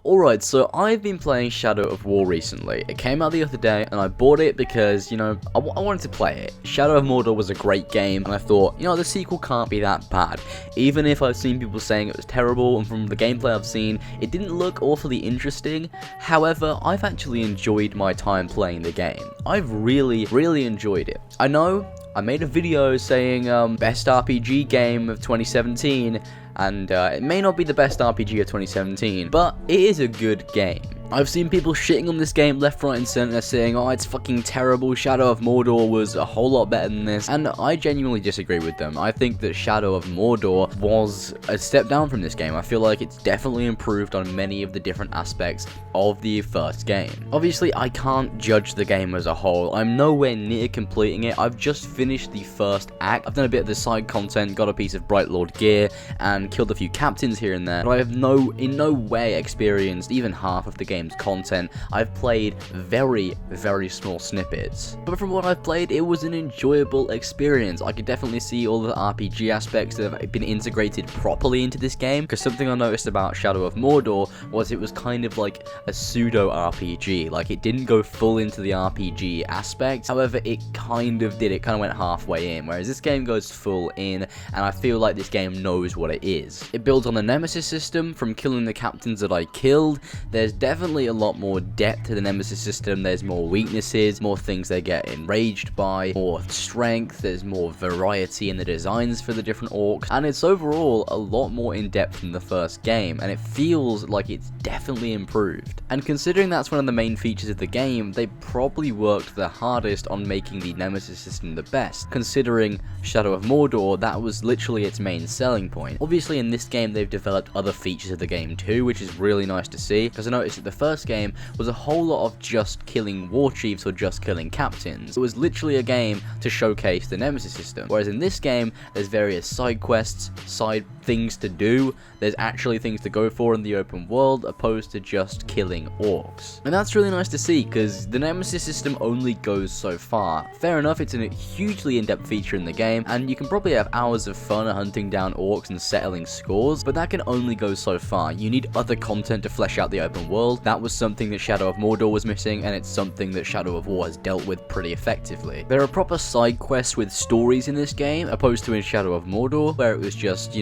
Alright, so I've been playing Shadow of War recently. It came out the other day, and I bought it because, I wanted to play it. Shadow of Mordor was a great game, and I thought, the sequel can't be that bad. Even if I've seen people saying it was terrible, and from the gameplay I've seen, it didn't look awfully interesting. However, I've actually enjoyed my time playing the game. I've really, really enjoyed it. I know, I made a video saying, best RPG game of 2017, and it may not be the best RPG of 2017, but it is a good game. I've seen people shitting on this game left, right, and center, saying, oh, it's fucking terrible, Shadow of Mordor was a whole lot better than this, and I genuinely disagree with them. I think that Shadow of Mordor was a step down from this game. I feel like it's definitely improved on many of the different aspects of the first game. Obviously, I can't judge the game as a whole. I'm nowhere near completing it. I've just finished the first act. I've done a bit of the side content, got a piece of Bright Lord gear, and killed a few captains here and there, but I have in no way experienced even half of the game's content. I've played very, very small snippets, but from what I've played, it was an enjoyable experience. I could definitely see all the RPG aspects that have been integrated properly into this game, because something I noticed about Shadow of Mordor was it was kind of like a pseudo RPG, like it didn't go full into the RPG aspect. However, it kind of did. It kind of went halfway in, whereas this game goes full in, and I feel like this game knows what it is. It builds on the Nemesis system. From killing the captains that I killed, there's definitely a lot more depth to the Nemesis system. There's more weaknesses, more things they get enraged by, more strength, there's more variety in the designs for the different orcs, and it's overall a lot more in depth than the first game, and it feels like it's definitely improved. And considering that's one of the main features of the game, they probably worked the hardest on making the Nemesis system the best. Considering Shadow of Mordor, that was literally its main selling point. Obviously in this game they've developed other features of the game too, which is really nice to see, because I noticed that the first game was a whole lot of just killing war chiefs or just killing captains. It was literally a game to showcase the Nemesis system, whereas in this game there's various side quests, side things to do, there's actually things to go for in the open world opposed to just killing orcs. And that's really nice to see, because the Nemesis system only goes so far. Fair enough, it's a hugely in-depth feature in the game, and you can probably have hours of fun hunting down orcs and settling scores, but that can only go so far. You need other content to flesh out the open world. That was something that Shadow of Mordor was missing, and it's something that Shadow of War has dealt with pretty effectively. There are proper side quests with stories in this game, opposed to in Shadow of Mordor, where it was just,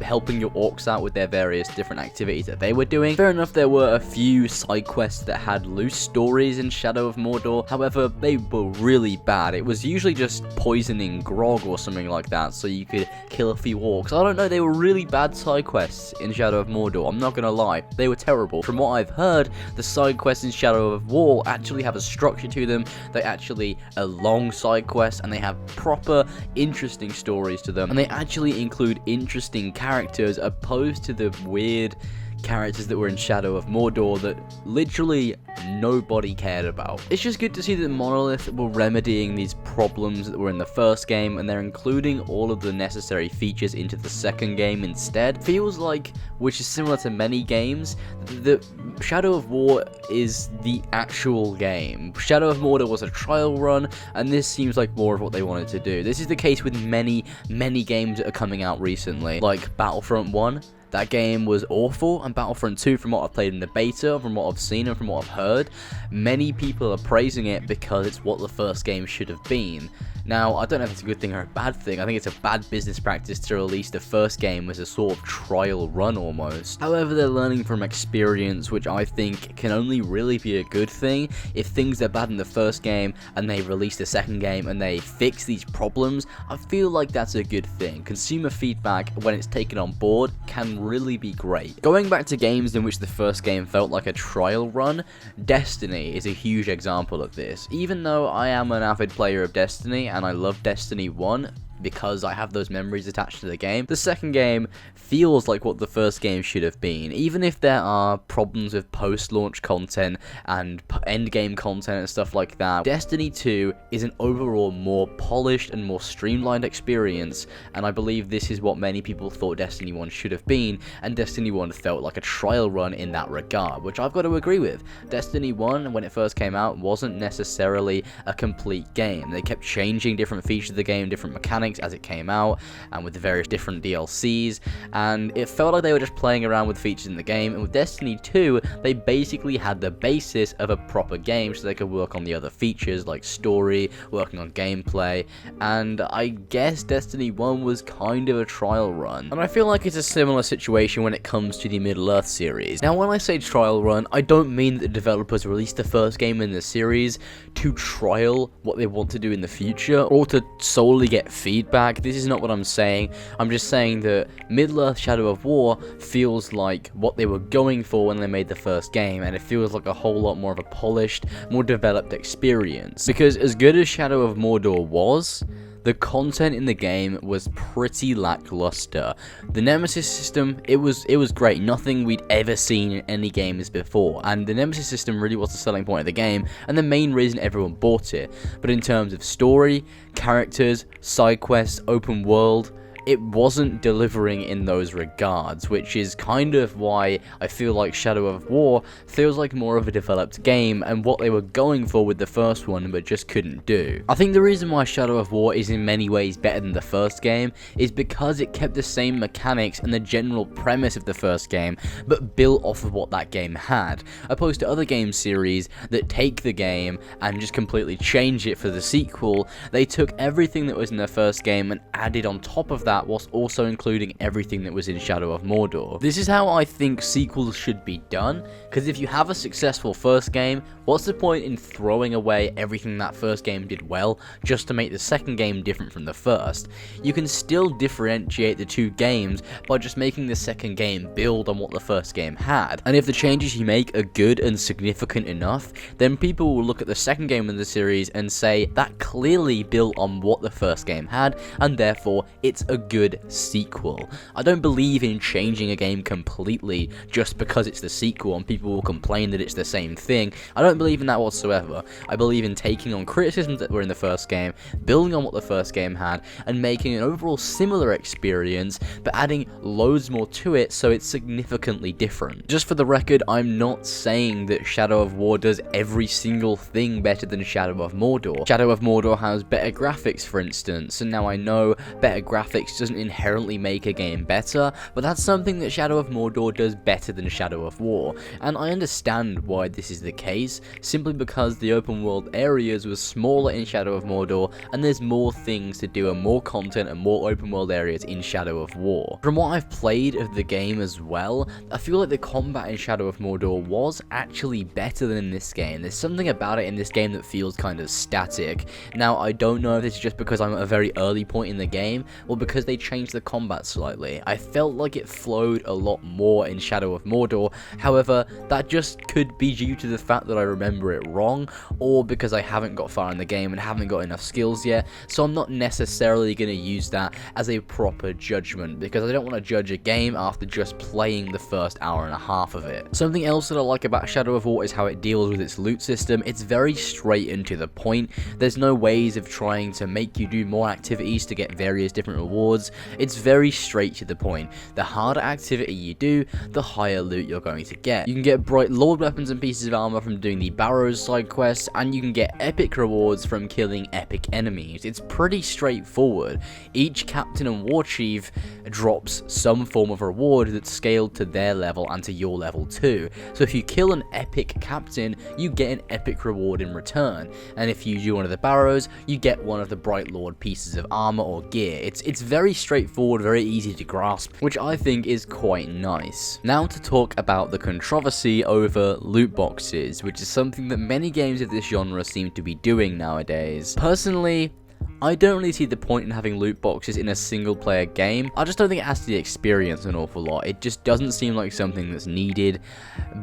helping your orcs out with their various different activities that they were doing. Fair enough, there were a few side quests that had loose stories in Shadow of Mordor, however, they were really bad. It was usually just poisoning grog or something like that, so you could kill a few orcs. I don't know, they were really bad side quests in Shadow of Mordor, I'm not gonna lie. They were terrible. From what I've heard, the side quests in Shadow of War actually have a structure to them. They actually are long side quests, and they have proper, interesting stories to them, and they actually include interesting characters opposed to the weird characters that were in Shadow of Mordor that literally nobody cared about. It's just good to see that Monolith were remedying these problems that were in the first game, and they're including all of the necessary features into the second game instead. Feels like, which is similar to many games, that Shadow of War is the actual game. Shadow of Mordor was a trial run, and this seems like more of what they wanted to do. This is the case with many, many games that are coming out recently, like Battlefront 1. That game was awful, and Battlefront 2, from what I've played in the beta, from what I've seen, and from what I've heard, many people are praising it because it's what the first game should have been. Now, I don't know if it's a good thing or a bad thing. I think it's a bad business practice to release the first game as a sort of trial run almost. However, they're learning from experience, which I think can only really be a good thing. If things are bad in the first game and they release the second game and they fix these problems, I feel like that's a good thing. Consumer feedback, when it's taken on board, can really be great. Going back to games in which the first game felt like a trial run, Destiny is a huge example of this. Even though I am an avid player of Destiny, and I love Destiny 1, because I have those memories attached to the game, the second game feels like what the first game should have been. Even if there are problems with post-launch content and end-game content and stuff like that, Destiny 2 is an overall more polished and more streamlined experience, and I believe this is what many people thought Destiny 1 should have been, and Destiny 1 felt like a trial run in that regard, which I've got to agree with. Destiny 1, when it first came out, wasn't necessarily a complete game. They kept changing different features of the game, different mechanics, mechanics as it came out, and with the various different DLCs, and it felt like they were just playing around with features in the game. And with Destiny 2, they basically had the basis of a proper game, so they could work on the other features like story, working on gameplay, and I guess Destiny 1 was kind of a trial run. And I feel like it's a similar situation when it comes to the Middle-earth series. Now, when I say trial run, I don't mean that the developers released the first game in the series to trial what they want to do in the future, or to solely get feedback. This is not what I'm saying. I'm just saying that Middle-earth Shadow of War feels like what they were going for when they made the first game, and it feels like a whole lot more of a polished, more developed experience. Because as good as Shadow of Mordor was, the content in the game was pretty lackluster. The Nemesis system, it was great. Nothing we'd ever seen in any games before. And the Nemesis system really was the selling point of the game, and the main reason everyone bought it. But in terms of story, characters, side quests, open world, it wasn't delivering in those regards, which is kind of why I feel like Shadow of War feels like more of a developed game and what they were going for with the first one but just couldn't do. I think the reason why Shadow of War is in many ways better than the first game is because it kept the same mechanics and the general premise of the first game, but built off of what that game had, opposed to other game series that take the game and just completely change it for the sequel. They took everything that was in the first game and added on top of that, whilst also including everything that was in Shadow of Mordor. This is how I think sequels should be done, because if you have a successful first game, what's the point in throwing away everything that first game did well just to make the second game different from the first? You can still differentiate the two games by just making the second game build on what the first game had, and if the changes you make are good and significant enough, then people will look at the second game in the series and say that clearly built on what the first game had, and therefore it's a good sequel. I don't believe in changing a game completely just because it's the sequel and people will complain that it's the same thing. I don't believe in that whatsoever. I believe in taking on criticisms that were in the first game, building on what the first game had, and making an overall similar experience, but adding loads more to it so it's significantly different. Just for the record, I'm not saying that Shadow of War does every single thing better than Shadow of Mordor. Shadow of Mordor has better graphics, for instance, and now I know better graphics doesn't inherently make a game better, but that's something that Shadow of Mordor does better than Shadow of War, and I understand why this is the case, simply because the open world areas were smaller in Shadow of Mordor, and there's more things to do and more content and more open world areas in Shadow of War. From what I've played of the game as well, I feel like the combat in Shadow of Mordor was actually better than in this game. There's something about it in this game that feels kind of static. Now, I don't know if this is just because I'm at a very early point in the game, or because they changed the combat slightly. I felt like it flowed a lot more in Shadow of Mordor, however, that just could be due to the fact that I remember it wrong, or because I haven't got far in the game and haven't got enough skills yet, so I'm not necessarily going to use that as a proper judgment, because I don't want to judge a game after just playing the first hour and a half of it. Something else that I like about Shadow of War is how it deals with its loot system. It's very straight and to the point. There's no ways of trying to make you do more activities to get various different rewards. It's very straight to the point. The harder activity you do, the higher loot you're going to get. You can get bright lord weapons and pieces of armor from doing the Barrows side quests, and you can get epic rewards from killing epic enemies. It's pretty straightforward. Each captain and war chief drops some form of reward that's scaled to their level and to your level too. So if you kill an epic captain, you get an epic reward in return, and if you do one of the Barrows, you get one of the bright lord pieces of armor or gear. It's very straightforward, very easy to grasp, which I think is quite nice. Now to talk about the controversy over loot boxes, which is something that many games of this genre seem to be doing nowadays. Personally, I don't really see the point in having loot boxes in a single player game. I just don't think it adds to the experience an awful lot. It just doesn't seem like something that's needed.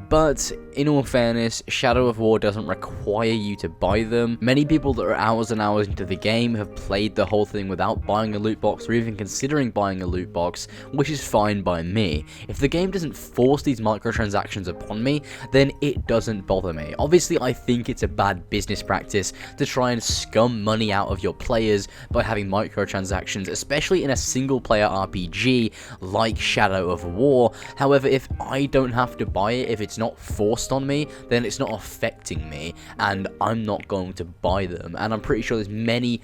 But in all fairness, Shadow of War doesn't require you to buy them. Many people that are hours and hours into the game have played the whole thing without buying a loot box or even considering buying a loot box, which is fine by me. If the game doesn't force these microtransactions upon me, then it doesn't bother me. Obviously, I think it's a bad business practice to try and scum money out of your players players by having microtransactions, especially in a single player RPG like Shadow of War. However, if I don't have to buy it, if it's not forced on me, then it's not affecting me, and I'm not going to buy them. And I'm pretty sure there's many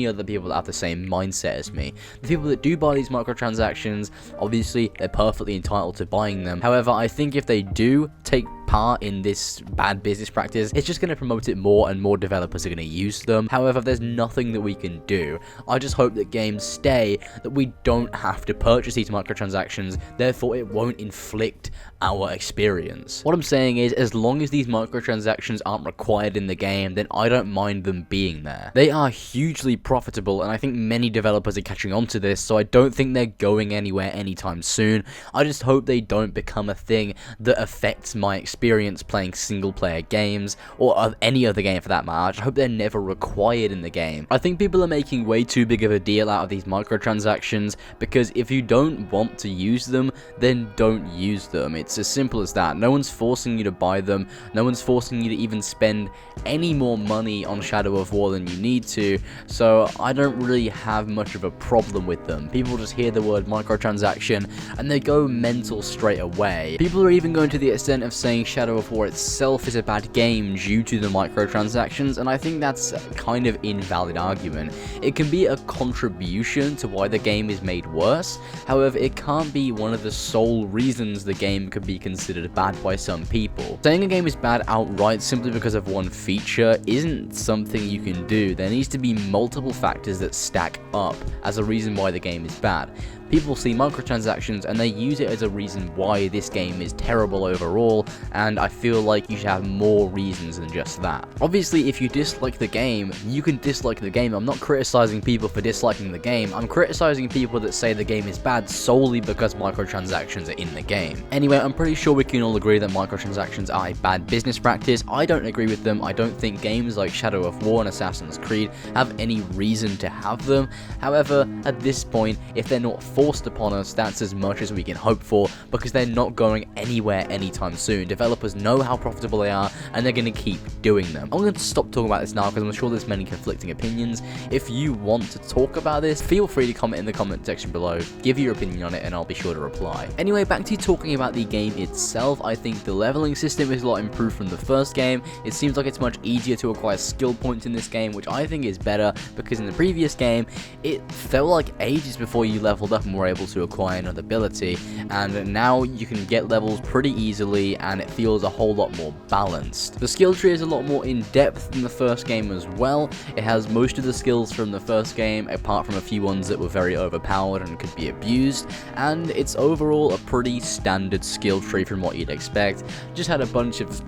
other people that have the same mindset as me. The people that do buy these microtransactions, obviously they're perfectly entitled to buying them. However, I think if they do take part in this bad business practice, it's just going to promote it more, and more developers are going to use them. However, there's nothing that we can do. I just hope that games stay, that we don't have to purchase these microtransactions, therefore it won't inflict our experience. What I'm saying is, as long as these microtransactions aren't required in the game, then I don't mind them being there. They are hugely profitable, and I think many developers are catching on to this, so I don't think they're going anywhere anytime soon. I just hope they don't become a thing that affects my experience playing single player games, or of any other game for that matter. I hope they're never required in the game. I think people are making way too big of a deal out of these microtransactions, because if you don't want to use them, then don't use them. It's as simple as that. No one's forcing you to buy them. No one's forcing you to even spend any more money on Shadow of War than you need to, so I don't really have much of a problem with them. People just hear the word microtransaction and they go mental straight away. People are even going to the extent of saying Shadow of War itself is a bad game due to the microtransactions, and I think that's a kind of invalid argument. It can be a contribution to why the game is made worse, however it can't be one of the sole reasons the game could be considered bad by some people. Saying a game is bad outright simply because of one feature isn't something you can do. There needs to be multiple factors that stack up as a reason why the game is bad. People see microtransactions and they use it as a reason why this game is terrible overall, and I feel like you should have more reasons than just that. Obviously, if you dislike the game, you can dislike the game. I'm not criticizing people for disliking the game. I'm criticizing people that say the game is bad solely because microtransactions are in the game. Anyway, I'm pretty sure we can all agree that microtransactions are a bad business practice. I don't agree with them. I don't think games like Shadow of War and Assassin's Creed have any reason to have them. However, at this point, if they're not forced upon us, that's as much as we can hope for, because they're not going anywhere anytime soon. Developers know how profitable they are, and they're going to keep doing them. I'm going to stop talking about this now, because I'm sure there's many conflicting opinions. If you want to talk about this, feel free to comment in the comment section below, give your opinion on it, and I'll be sure to reply. Anyway, back to talking about the game itself. I think the leveling system is a lot improved from the first game. It seems like it's much easier to acquire skill points in this game, which I think is better, because in the previous game, it felt like ages before you leveled up and were able to acquire another ability, and now you can get levels pretty easily and it feels a whole lot more balanced. The skill tree is a lot more in depth than the first game as well. It has most of the skills from the first game, apart from a few ones that were very overpowered and could be abused, and it's overall a pretty standard skill tree from what you'd expect. Just had a bunch of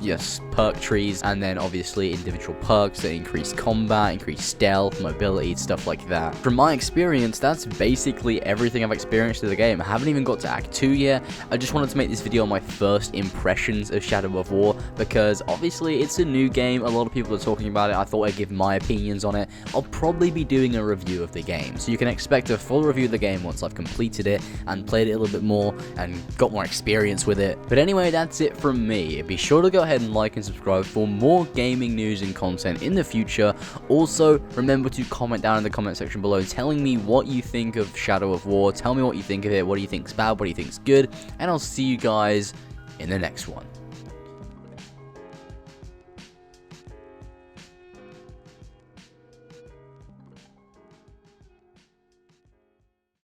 perk trees, and then obviously individual perks that increase combat, increase stealth, mobility, stuff like that. From my experience, that's basically everything I've experienced of the game. I haven't even got to Act 2 yet. I just wanted to make this video on my first impressions of Shadow of War, because obviously it's a new game, a lot of people are talking about it. I thought I'd give my opinions on it. I'll probably be doing a review of the game, so you can expect a full review of the game once I've completed it and played it a little bit more and got more experience with it. But anyway, that's it from me. Be sure to go ahead and like and subscribe for more gaming news and content in the future. Also, remember to comment down in the comment section below telling me what you think of Shadow of War. Tell me what you think of it, what do you think's bad, what do you think's good, and I'll see you guys in the next one.